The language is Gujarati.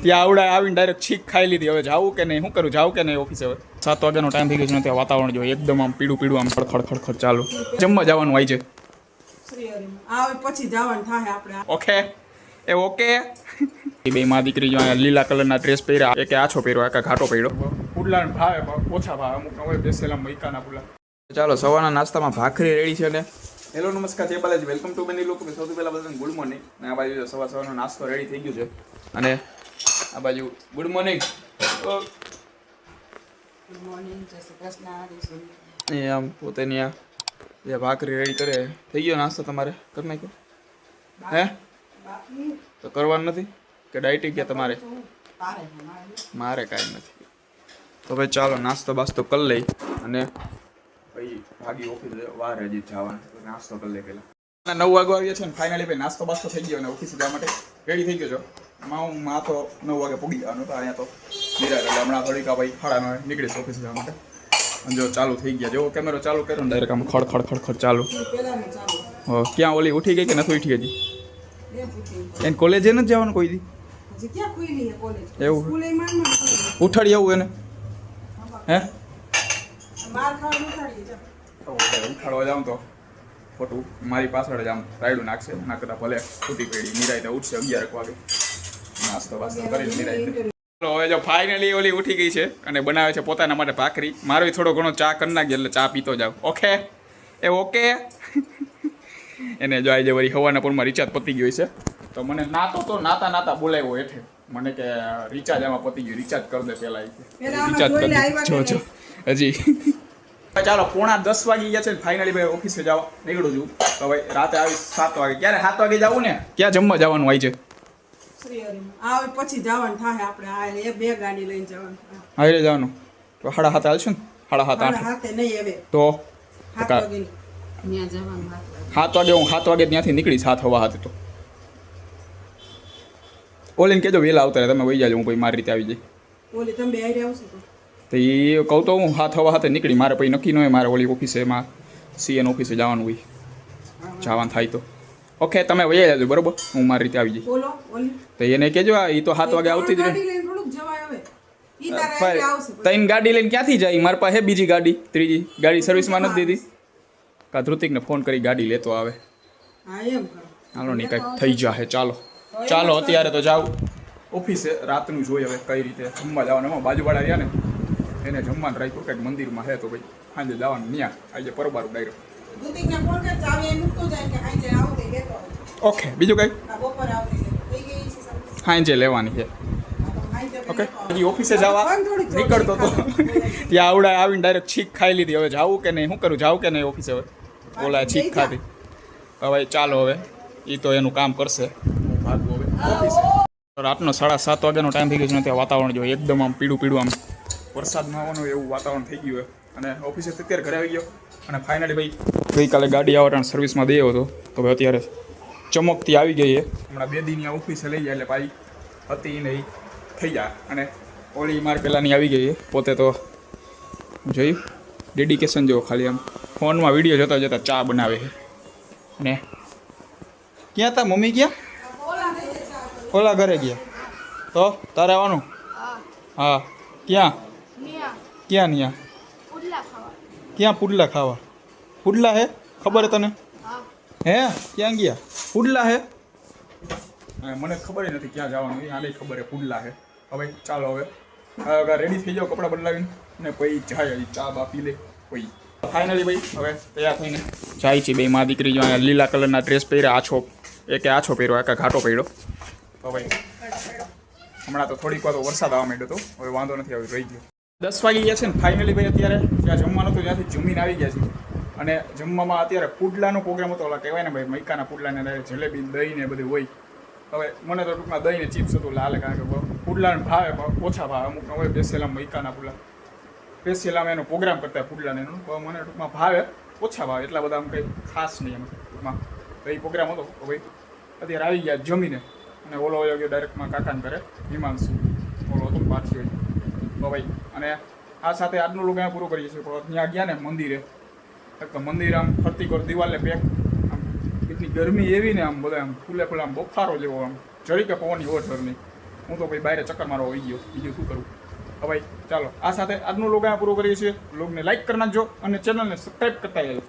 ત્યાં આવડા આવીને ડાયરેક્ટ છીક ખાઈ લીધી. હવે જાવું કે નહીં, શું કરું, જાવું કે નહીં ઓફિસે? હવે 7 વાગ્યાનો ટાઈમ થઈ ગયો છે ને ત્યાં વાતાવરણ જોઈએ એકદમ આમ પીળું પીળું આમ ખડખડ ચાલુ. જમવા જવાનું હોય છે પછી જવાનું થાય આપણે. ઓકે એ ઓકે. એ બે માં દીકરી જો લીલા કલરના ડ્રેસ પહેર્યા, એકે આછો પહેર્યો, એકે ઘાટો પહેર્યો. પુડલા ભાવે ઓછા ભાવે, અમુક હોય બેસેલા મૈકાના પુડલા. ચાલો સવારના નાસ્તામાં ભાખરી રેડી છે ને. હેલો નમસ્કાર, જય બાલાજી, વેલકમ ટુ બેની લોકો. સૌથી પહેલાં બધાને ગુડ મોર્નિંગ. અને આ બાજુ સવારનો નાસ્તો રેડી થઈ ગયો છે. અને આ બાજુ ગુડ મોર્નિંગ. એ આમ પોતેની આ જે ભાખરી રેડી કરે. થઈ ગયો નાસ્તો તમારે? કરી નાખ્યો? હે તો કરવાનું નથી કે ડાયટિંગ કે તમારે? મારે કાંઈ નથી. તો ભાઈ ચાલો નાસ્તો બાસ્તો કરી લઈ અને ભાઈ ભાગી ઓફિસ વાર હજી જવાનું. નાસ્તો કરી લે પહેલાં. 9 વાગવા આવ્યા છે ને ફાઇનલી ભાઈ નાસ્તો બાસ્તો થઈ ગયો અને ઓફિસે જવા માટે રેડી થઈ ગયો છો. માં તો 9 વાગે પૂગી જવાનું તો અહીંયા તો નિરાશ. એટલે હમણાં થોડીક ભાઈ 9:30 નીકળીશ ઓફિસે જવા માટે. અને જો ચાલુ થઈ ગયા, જેવો કેમેરો ચાલુ કર્યો ને ડાયરેક્ટ આમ ખડ ચાલુ. ક્યાં ઓલી ઉઠી ગઈ કે નથી ઉઠી હજી? એને કોલેજે નથી જવાનું કોઈ દી? એવું ઉઠાડી આવું એને? હે ઉઠાડવા જાઉં તો ખોટું મારી પાછળ જ આમ રાયડું નાખશે. ના કરતા ભલે ખૂટી પડી નિરાયતે ઉઠશે 11 વાગે. નાસ્તો બાસ્તો કરીને નિરાયતે. હવે જો ફાઇનલી ઓલી ઉઠી ગઈ છે અને બનાવે છે પોતાના માટે ભાખરી. મારો થોડો ઘણો ચા કરી નાખીએ એટલે ચા પીતો જાવ. ઓકે એ ઓકે. એને જો આજે વળી હવાના પૂરમાં રિચાર્જ પતી ગયું છે તો મને નાતા બોલાવ્યો હેઠે મને કે રિચાર્જ આમાં પતી ગયું, રિચાર્જ કરી દે પહેલાં. રિચાર્જ કરી જો હજી. ચાલો 9:45 વાગી ગયા છે ને ફાઇનલી ભાઈ ઓફિસે જવા નીકળું છું. તો ભાઈ રાતે આવી 7 વાગે. ક્યારે 7 વાગે જવું ને? ક્યાં જમવા જવાનું હોય છે? પછી જવાનું થાય આપણે. બે ગાડી લઈને જવાનું. હારે જવાનું તો 7:30 હાલશે ને? 7:30 તો 7 વાગે હું 7 વાગે ત્યાંથી નીકળીશ. 7:15 તો ઓલીને કહેજો વહેલા આવતા તમે વહી જાજો. હું પછી મારી રીતે આવી જાય. ઓલી તમે બે આવશો તો એ કહું તો હું 7:15 નીકળી. મારે પછી નક્કી ન હોય મારે ઓલી ઓફિસેમાં સીએન ઓફિસે જવાનું હોય. જવાનું થાય તો ઓકે તમે વહી જાજો બરોબર. હું મારી રીતે આવી જાય. તો એને કહેજો એ તો 7 વાગે આવતી જ રહે. 3 ગાડી લઈને ક્યાંથી જાય? મારી પાસે બીજી ગાડી, ત્રીજી ગાડી સર્વિસમાં નથી દીધી. કા ધૃતિકને ફોન કરી ગાડી લેતો આવે. હાલો નહીં કાંઈક થઈ જશે. ચાલો અત્યારે તો જાઉં ઓફિસે. રાતનું જોઈએ હવે કઈ રીતે જમવા જવાનું. એમાં બાજુવાળા રહ્યા ને એને જમવાનું રાખ્યું કંઈક મંદિરમાં હે તો ભાઈ સાંજે જવાનું ત્યાં આજે પરબારું ડાયરેક્ટ. ઓકે બીજું કંઈ સાંજે લેવાની છે. ઓકે હજી ઓફિસે જવા નીકળતો તો ત્યાં આવડા આવીને ડાયરેક્ટ છીક ખાઈ લીધી. હવે જાવું કે નહીં, શું કરું, જાવું કે નહીં ઓફિસે? હવે ઓલા છીક ખાધી. હવે ચાલો હવે એ તો એનું કામ કરશે. ભાગવું હવે ઓફિસે. રાતનો 7:30 વાગ્યાનો ટાઈમ થઈ ગયો છે ને ત્યાં વાતાવરણ જોઈએ એકદમ આમ પીળું આમ વરસાદમાં આવવાનું એવું વાતાવરણ થઈ ગયું. અને ઓફિસે અત્યારે ઘરે આવી ગયો અને ફાઇનલી ભાઈ ગઈકાલે ગાડી આવવાના સર્વિસમાં દઈ હતો તો ભાઈ અત્યારે ચમકતી આવી ગઈ છે. હમણાં 2 દિનની ઓફિસે લઈ જાય એટલે ભાઈ હતી ને એ થઈ જાય. અને ઓલી માર પહેલાંની આવી ગઈ છે. પોતે તો જોયું ડેડિકેશન જેવો ખાલી આમ ફોનમાં વિડીયો જોતા ચા બનાવે છે. ને ક્યાં હતા મમ્મી? ક્યાં? ઓલા ઘરે ગયા. તો તારે આવવાનું? હા ક્યાં ક્યાં? ક્યાં પુડલા ખાવા? પુડલા હે ખબર હે તને? હે ક્યાં ગયા? પુડલા હે? મને ખબર નથી ક્યાં જવાનું. હાલે ખબર હે પુડલા હે. હવે ચાલો હવે રેડી થઈ જાઓ કપડાં બદલાવીને ને પછી જાય ચા બા પી લે. પછી ફાઇનલી ભાઈ હવે તૈયાર થઈને જાય છે. બે માં દીકરી જો લીલા કલરના ડ્રેસ પહેર્યા, એકે આછો પહેર્યો, એકે ઘાટો પહેર્યો. તો ભાઈ હમણાં તો થોડીક વાર તો વરસાદ આવવા માંડ્યો હતો. હવે વાંધો નથી આવ્યો, રહી ગયો. 10 વાગી ગયા છે ને ફાઇનલી ભાઈ અત્યારે જ્યાં જમવાનું હતું ત્યાંથી જમીને આવી ગયા છે. અને જમવામાં અત્યારે પુડલાનો પ્રોગ્રામ હતો. ઓલા કહેવાય ને ભાઈ મૈકાના પુડલાને જલેબી દહીં ને બધું હોય. હવે મને તો ટૂંકમાં દહીં ને ચિપ્સ હતું લાલે, કારણ કે પુડલાને ભાવે ઓછા ભાવે. અમુકને હોય સ્પેશિયલ મૈકાના પુડલા, સ્પેશિયલ આમ એનો પ્રોગ્રામ કરતા પુડલાને એનું મને ટૂંકમાં ભાવે ઓછા ભાવે. એટલા બધા આમ કંઈ ખાસ નહીં એમ ટૂંકમાં. તો એ પ્રોગ્રામ હતો તો ભાઈ અત્યારે આવી ગયા જમીને. અને ઓલો ગયો ડાયરેક્ટમાં કાકાને કરે હિમાંશુ, ઓલો હતો પાછી. તો ભાઈ અને આ સાથે આજનું લોકો અહીંયા પૂરું કરીએ છીએ. ત્યાં ગયા ને મંદિરે, તો મંદિર આમ ફરતી કર દિવાલે પેક. આમ એટલી ગરમી એવી ને આમ બધા આમ ખુલ્લે આમ બફારો જેવો આમ જરી કે પવનની ઓછર નહીં. હું તો ભાઈ બહાર ચક્કર મારવા આવી ગયો, બીજું શું કરું. હવે ચાલો આ સાથે આજનો લોગ અહીંયા પૂરો કરીએ છીએ. લોગને લાઈક કરી નાખજો અને ચેનલને સબસ્ક્રાઈબ કરતા રહેજો.